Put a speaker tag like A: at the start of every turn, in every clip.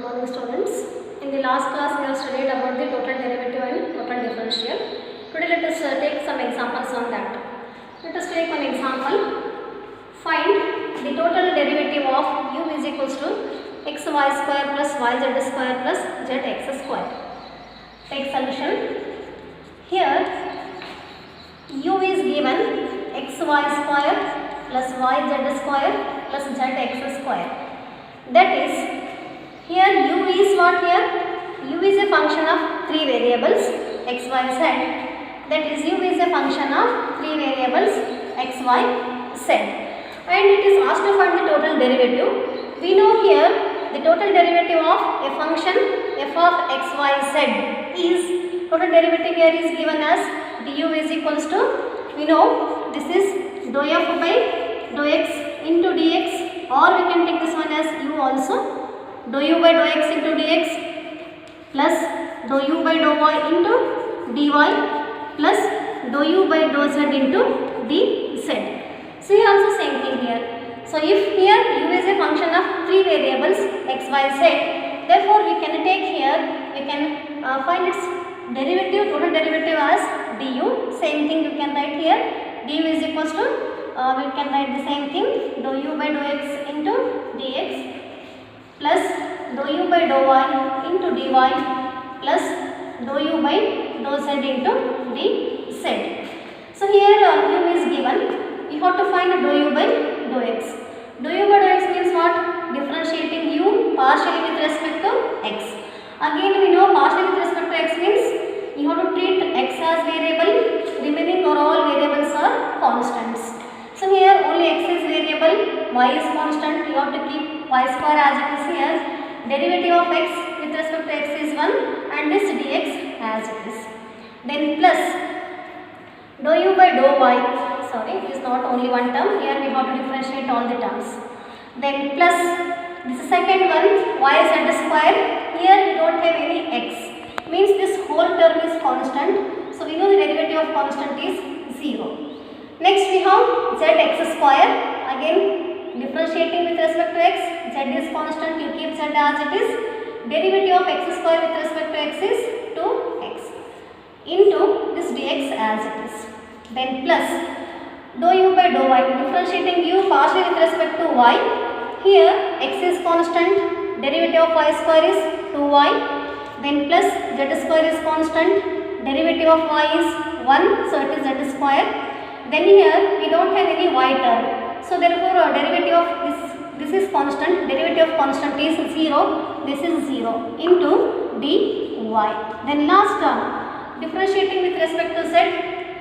A: morning students. In the last class we have studied about the total derivative and total differential. Today let us take some examples on that. Let us take one example. Find the total derivative of u is equals to xy square plus yz square plus zx square. Take solution. Here u is given xy square plus yz square plus zx square. That is, here u is what here? U is a function of three variables x, y, z. That is, u is a function of three variables x, y, z. And it is asked to find the total derivative. We know here the total derivative of a function f of x, y, z is, total derivative here is given as du is equals to, we know this is dou f by dou x into dx, or we can take this one as u also, dou u by dou x into dx plus dou u by dou y into dy plus dou u by dou z into dz. So here also same thing here. So if here u is a function of three variables x, y, z, therefore we can take here, we can find its derivative, total derivative as du. Same thing you can write here, du is equals to, we can write the same thing, dou u by dou x into dx plus dou u by dou y into dy plus dou u by dou z into dz. So here u is given, we have to find dou u by dou x. Dou u by dou x means what? Differentiating u partially with respect to x. Again we know partially with respect to x means you have to treat x as variable, remaining or all variables are constants. So here only x is variable, y is constant, you have to keep y square as it is here. Derivative of x with respect to x is 1 and this dx as it is. Then plus dou u by dou y, sorry it is not only one term, here we have to differentiate all the terms. Then plus this second one yz square, here we don't have any x, means this whole term is constant, so we know the derivative of constant is 0. Next we have zx square, again differentiating with respect to x, z is constant, you keep z as it is, derivative of x square with respect to x is 2x into this dx as it is. Then plus dou u by dou y, differentiating u partially with respect to y, here x is constant, derivative of y square is 2y, then plus z square is constant, derivative of y is 1, so it is z square. Then here we don't have any y term, so therefore derivative of this is constant, derivative of constant is 0, this is 0 into dy. Then last term, differentiating with respect to z,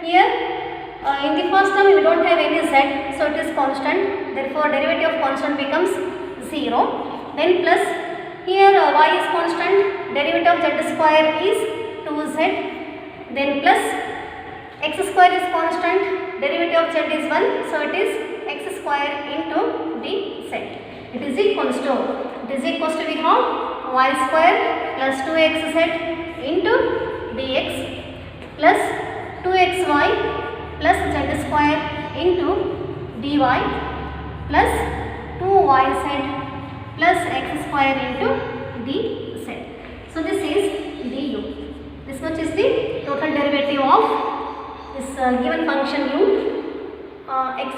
A: here in the first term we don't have any z, so it is constant, therefore derivative of constant becomes 0. Then plus here y is constant, derivative of z square is 2z, then plus x square is constant, derivative of z is 1, so it is x square into dz. It is equals to, we have y square plus 2xz into dx plus 2xy plus z square into dy plus 2yz plus x square into dz. So this is du. This much is the total derivative of this given function u, x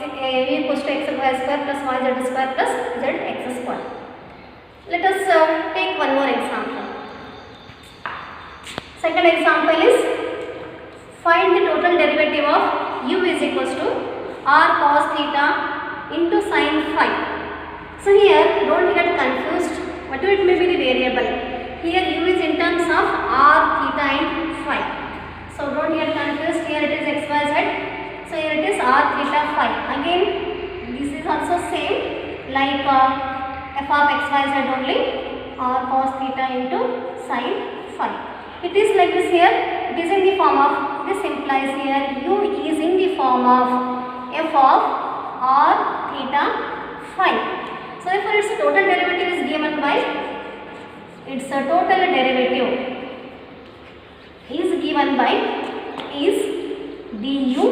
A: equals to x y square plus yz square plus zx square. Let us take one more example. Second example is, find the total derivative of u is equals to r cos theta into sin phi. So here don't get confused, whatever it may be the variable, here u is in terms of r, theta and phi. So don't get confused, here it is x, y, z, so here it is r, theta, phi. Again this is also same like f of x, y, z only, r cos theta into sin phi. It is like this here, it is in the form of, this implies here u is in the form of f of r, theta, phi. So therefore its total derivative is given by, its total derivative is given by is du,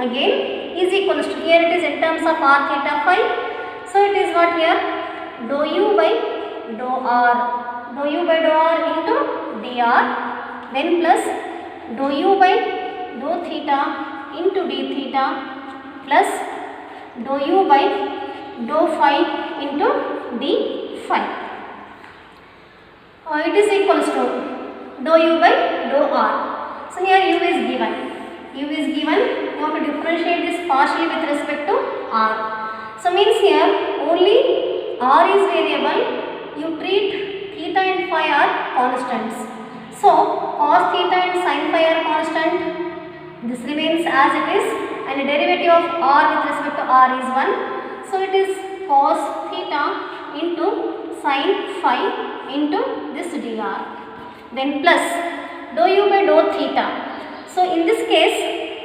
A: again is equals to, here it is in terms of r, theta, phi, so it is what here, dou u by dou r, dou u by dou r into dr, then plus dou u by dou theta into d theta plus dou u by dou phi into d phi. It is equals to dou u by dou r. So here u is given. U is given. You have to differentiate this partially with respect to r. So means here only r is variable. You treat theta and phi are constants. So cos theta and sin phi are constant. This remains as it is, and the derivative of r with respect to r is 1. So it is cos theta into sin phi into this dr. Then plus dou u by dou theta. So in this case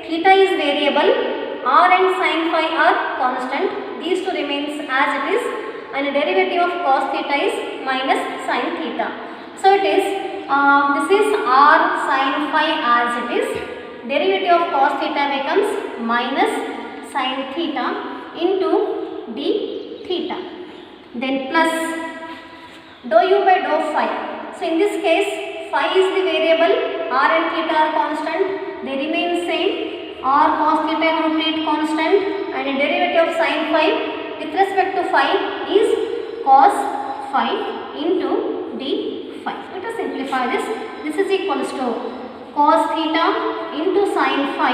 A: theta is variable, r and sin phi are constant. These two remains as it is, and the derivative of cos theta is minus sin theta. So it is this is r sin phi as it is. Derivative of cos theta becomes minus sin theta into d theta. Then plus dou u by dou phi. So in this case phi is the variable, r and theta are constant. They remain same. R cos theta is treat constant, and the derivative of sin phi with respect to phi is cos phi into d phi. Let us simplify this. This is equals to cos theta into sin phi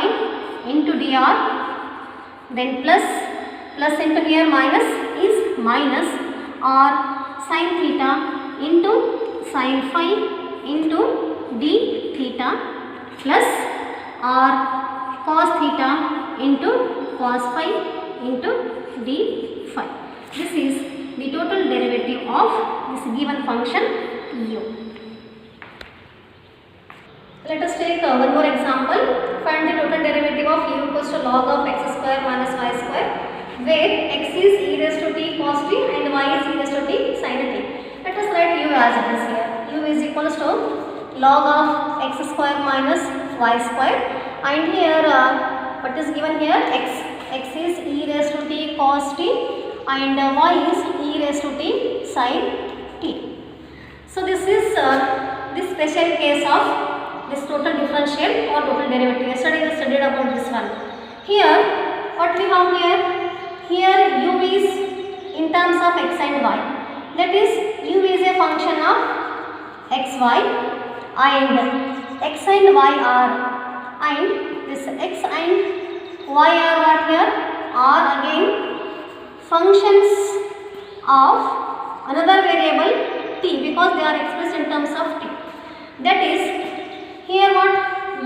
A: into dr, then plus into here minus is minus r sin theta into sin phi into d theta plus r cos theta into cos phi into d phi. This is the total derivative of this given function u. Let us take one more example. Find the total derivative of u equals to log of x square minus y square, where x is e raised to t cos t and y is e raised to t sin t. Let us write u as it is here. U is equals to log of x square minus y square, and here what is given here, x is e raised to t cos t and y is e raised to t sin t. So this is the special case of this total differential or total derivative. Yesterday we studied about this one. Here what we have here, u is in terms of x and y. That is u is a function of xy, and x and y are, and this x and y are what here, are again functions of another variable t, because they are expressed in terms of t. That is here what,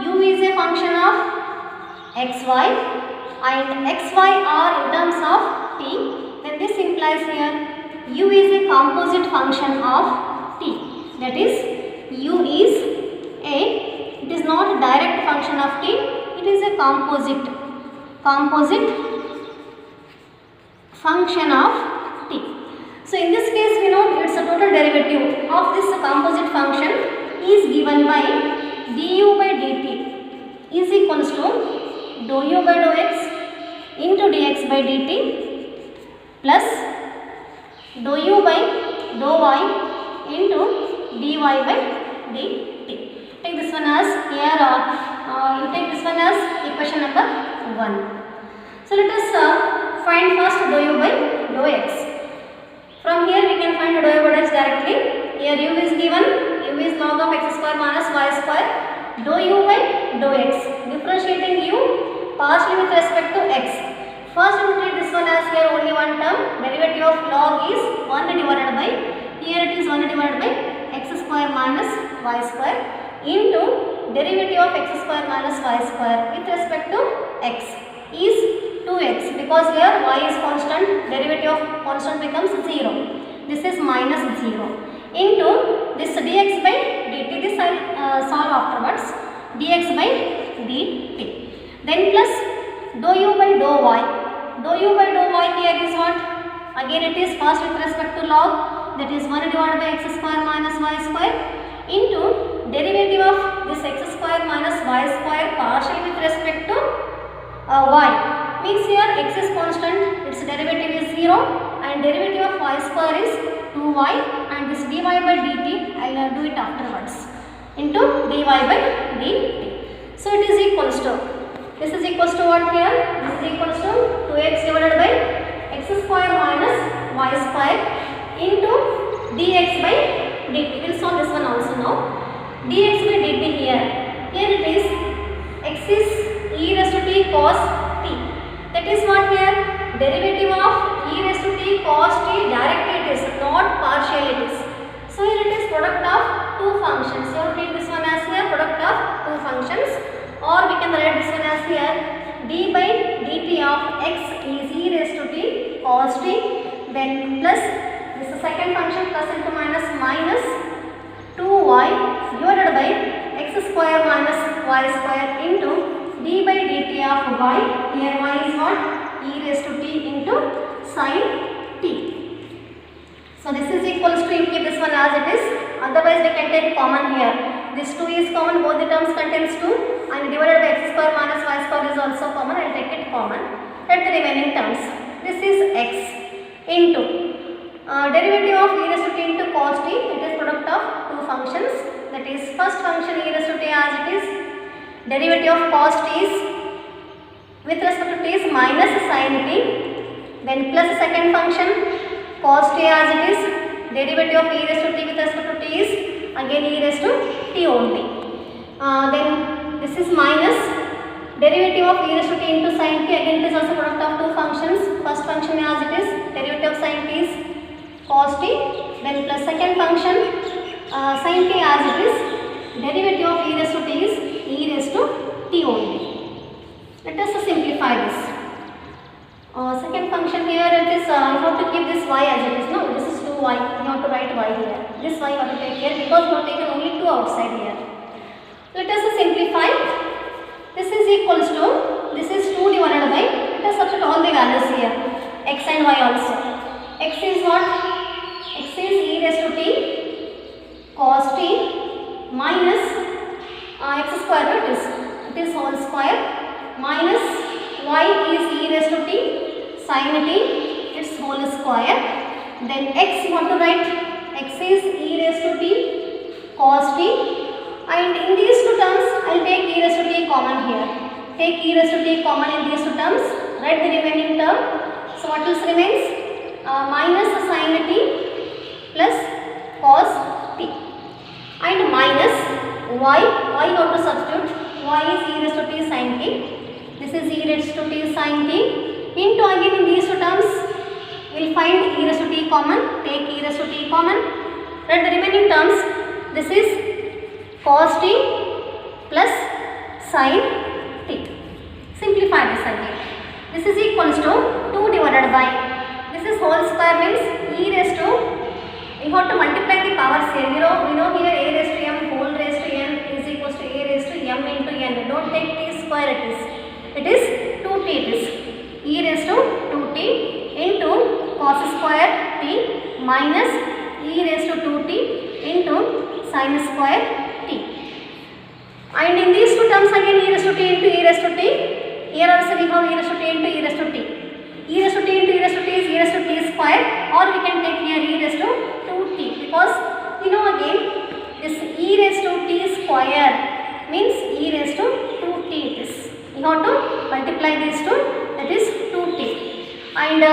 A: u is a function of xy and xy are in terms of t. Then this implies here u is a composite function of t. That is u is a, it is not a direct function of t, it is a composite function of t. So in this case we know its a total derivative of this composite function is given by du by dt is equals to dou u by dou x into dx by dt plus dou u by dou y into dy by dt. Take this one as here, you take this one as equation number 1. So let us find first dou u by dou x. From here we can find dou u by x directly. Here u is given, u is log of x square minus y square, dou u by dou x. Differentiating u partially with respect to x. First we treat this one as here only one term. Derivative of log is 1 divided by, here it is 1 divided by x square minus y square into derivative of x square minus y square with respect to x is 2x, because here y is constant, derivative of constant becomes 0. This is minus 0 into this dx by dt. This I will solve afterwards. Dx by dt. Then plus dou u by dou y. Dou u by dou y here is what? Again it is first with respect to log, that is 1 divided by x square minus y square into derivative of this x square minus y square partially with respect to y. Means here x is constant, its derivative is 0, and derivative of y square is 2y, and this dy by dt I will do it afterwards, into dy by dt. So it is equals to, this is equals to what here? This is equals to 2x divided by x square minus y square into dx by dt. We will solve this one also now. Dx by dt here. Here it is x is e raised to t cos t. That is what here? Derivative of e raised to t cos t directly it is, not partially it is. So here it is product of two functions. So take this one as here product of two functions, or we can write this one as here d by dt of x is e raised to t cos t, then plus this is second function plus into minus minus 2y divided by x square minus y square into d by dt of y. Here y is what? E raised to t into sin t. So this is equals to, you keep this one as it is, otherwise we can take common here. This 2 is common, both the terms contains 2, and divided by x square minus y square is also common. I will take it common. Let the remaining terms. This is x into derivative of e raised to t into cos t. It is product of two functions. That is first function e raised to t as it is. Derivative of cos t is with respect to t is minus sin t. Then plus second function cos t as it is. Derivative of e raised to t with respect to t is again e raised to t only. Then this is minus derivative of e raised to t into sin t. Again it is also product of two functions. First function as it is. Derivative of sin t is cos t. Then plus second function sin t as it is. Derivative of e raised to t is e raised to t only. Let us simplify this. Second function here it is, you have to keep this y as it is. No, this is 2y. You have to write y here. This y you have to take here because you have taken only 2 outside here. Let us simplify. This is equals to, this is 2 divided by, let us substitute all the values here, x and y also. X is what? X is e raised to t cos t minus x square, it is whole square, minus y is e raised to t sin t, its whole square. Then x you want to write, x is e raised to t cos t, and in these two terms I will take e raised to t common here. Take e raised to t common in these two terms, write the remaining term. So what else remains? Minus sin t plus cos t, and minus y you have to substitute, y is e raised to t sin t, this is e raised to t sin t, into again in these two terms we will find e raised to t common, take e raised to t common, write the remaining terms. This is cos t plus sin t. Simplify this again. This is equals to 2 divided by, this is whole square means e raised to, you have to multiply the powers here. We know here a raised to m whole raised to n is equals to a raised to m into n. Don't take t square it is. It is 2t it is. E raised to 2t into cos square t minus e raised to 2t into sin square t. And in these two terms again e raised to t into e raised to t. Here also we have e raised to t into e raised to t. E raised to t into e raised to t is e raised to t square, or we can take here e raised to 2t, because you know again this e raised to t square means e raised to 2t it is. You have to multiply these two, that is 2t, and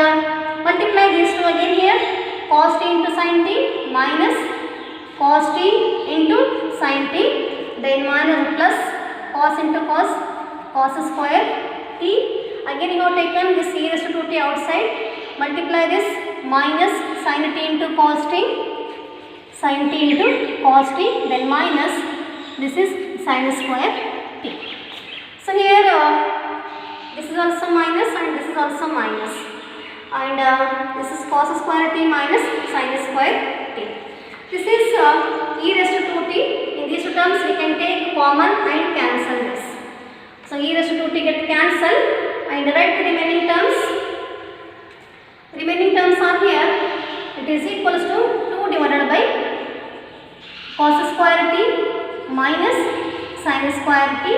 A: multiply these two again here, cos t into sin t minus cos t into sin t, then minus plus cos into cos square t. Again you have taken this e raised to 2t outside, multiply this minus sin t into cos t, sin t into cos t, then minus this is sin square t. So here this is also minus and this is also minus, and this is cos square t minus sin square t. This is e raised to 2t. In these two terms we can take common and cancel this. So e raised to 2t get cancelled, and write the remaining terms. Remaining terms are here. It is equals to 2 divided by cos square t minus sin square t,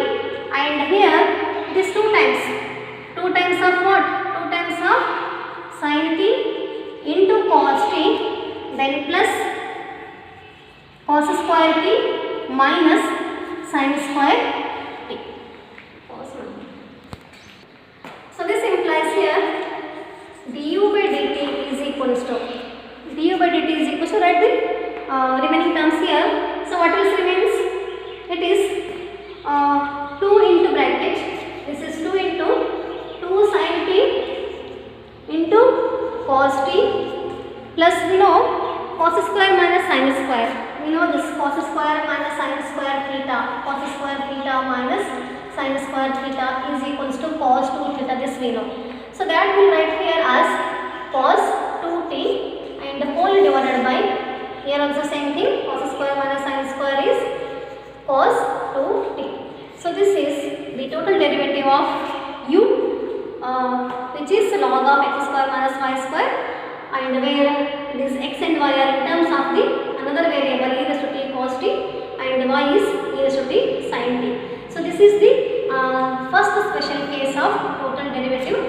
A: and here this 2 times. 2 times of what? 2 times of sin t into cos t, then plus cos square t minus sin square t. So this implies here du by dt is equals to write the remaining terms here. So what else remains? It is 2 into bracket. This is 2 into 2 sin t into cos t plus we know cos square minus sin square. We know this cos square minus sin square theta. Cos square theta minus sin square theta is equals to cos 2 theta. This we know. So that we will write here as cos 2t and whole divided by, here also same thing, cos square minus sin square is cos 2t. So this is the total derivative of u which is log of x square minus y square, and where this x and y are in terms of the another variable e raised to t cos t and y is e raised to t sin t. So this is the first special case of total derivative